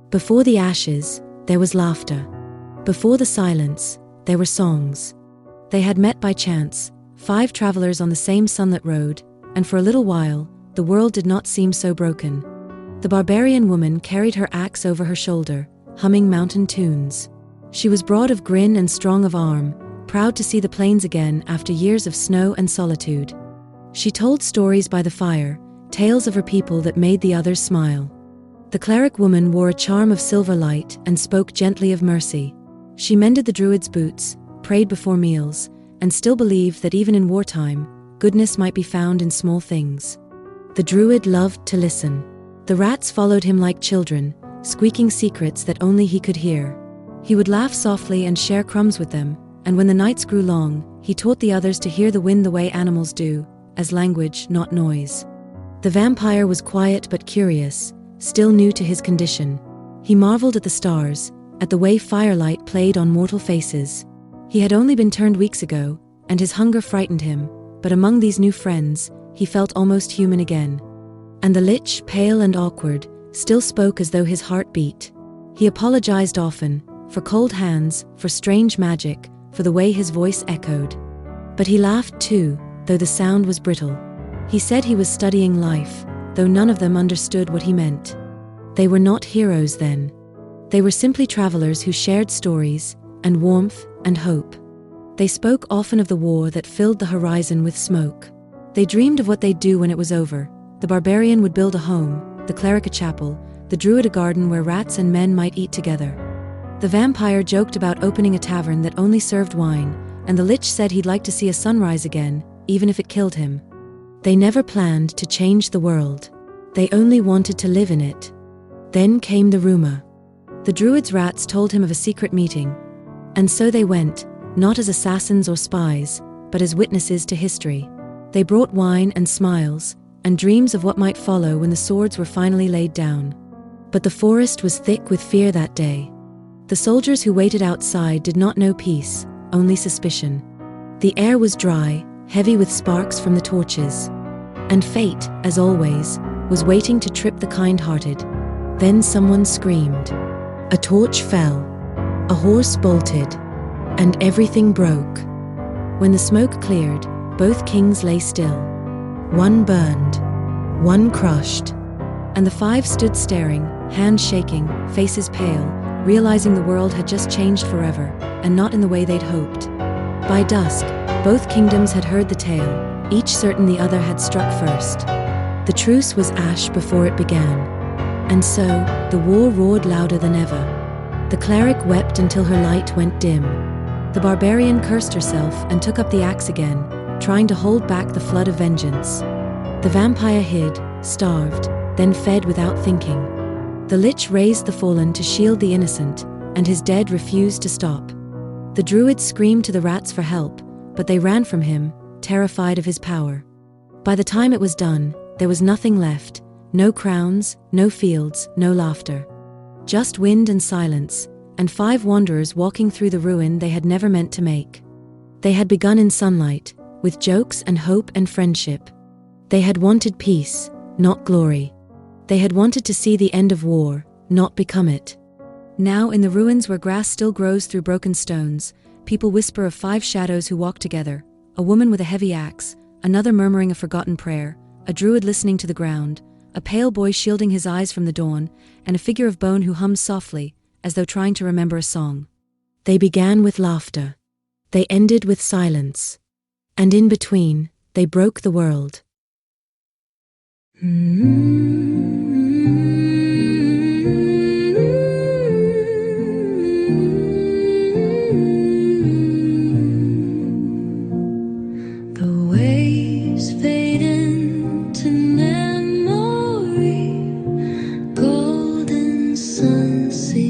Before the ashes, there was laughter. Before the silence, there were songs. They had met by chance, 5 travelers on the same sunlit road, and for a little while, the world did not seem so broken. The barbarian woman carried her axe over her shoulder, humming mountain tunes. She was broad of grin and strong of arm, proud to see the plains again after years of snow and solitude. She told stories by the fire, tales of her people that made the others smile. The cleric woman wore a charm of silver light and spoke gently of mercy. She mended the druid's boots, prayed before meals, and still believed that even in wartime, goodness might be found in small things. The druid loved to listen. The rats followed him like children, squeaking secrets that only he could hear. He would laugh softly and share crumbs with them, and when the nights grew long, he taught the others to hear the wind the way animals do, as language, not noise. The vampire was quiet but curious, still new to his condition. He marveled at the stars, at the way firelight played on mortal faces. He had only been turned weeks ago, and his hunger frightened him, but among these new friends, he felt almost human again. And the lich, pale and awkward, still spoke as though his heart beat. He apologized often, for cold hands, for strange magic, for the way his voice echoed. But he laughed too, though the sound was brittle. He said he was studying life, though none of them understood what he meant. They were not heroes then. They were simply travelers who shared stories, and warmth, and hope. They spoke often of the war that filled the horizon with smoke. They dreamed of what they'd do when it was over. The barbarian would build a home, the cleric a chapel, the druid a garden where rats and men might eat together. The vampire joked about opening a tavern that only served wine, and the lich said he'd like to see a sunrise again, even if it killed him. They never planned to change the world. They only wanted to live in it. Then came the rumor. The druid's rats told him of a secret meeting. And so they went, not as assassins or spies, but as witnesses to history. They brought wine and smiles, and dreams of what might follow when the swords were finally laid down. But the forest was thick with fear that day. The soldiers who waited outside did not know peace, only suspicion. The air was dry, heavy with sparks from the torches. And fate, as always, was waiting to trip the kind-hearted. Then someone screamed. A torch fell. A horse bolted. And everything broke. When the smoke cleared, both kings lay still. One burned. One crushed. And the 5 stood staring, hands shaking, faces pale, realizing the world had just changed forever, and not in the way they'd hoped. By dusk, both kingdoms had heard the tale, each certain the other had struck first. The truce was ash before it began. And so, the war roared louder than ever. The cleric wept until her light went dim. The barbarian cursed herself and took up the axe again, trying to hold back the flood of vengeance. The vampire hid, starved, then fed without thinking. The lich raised the fallen to shield the innocent, and his dead refused to stop. The druid screamed to the rats for help, but they ran from him, terrified of his power. By the time it was done, there was nothing left, no crowns, no fields, no laughter. Just wind and silence, and 5 wanderers walking through the ruin they had never meant to make. They had begun in sunlight, with jokes and hope and friendship. They had wanted peace, not glory. They had wanted to see the end of war, not become it. Now in the ruins where grass still grows through broken stones, people whisper of 5 shadows who walk together, a woman with a heavy axe, another murmuring a forgotten prayer, a druid listening to the ground, a pale boy shielding his eyes from the dawn, and a figure of bone who hums softly, as though trying to remember a song. They began with laughter. They ended with silence. And in between, they broke the world. The waves fade into memory, golden sunset.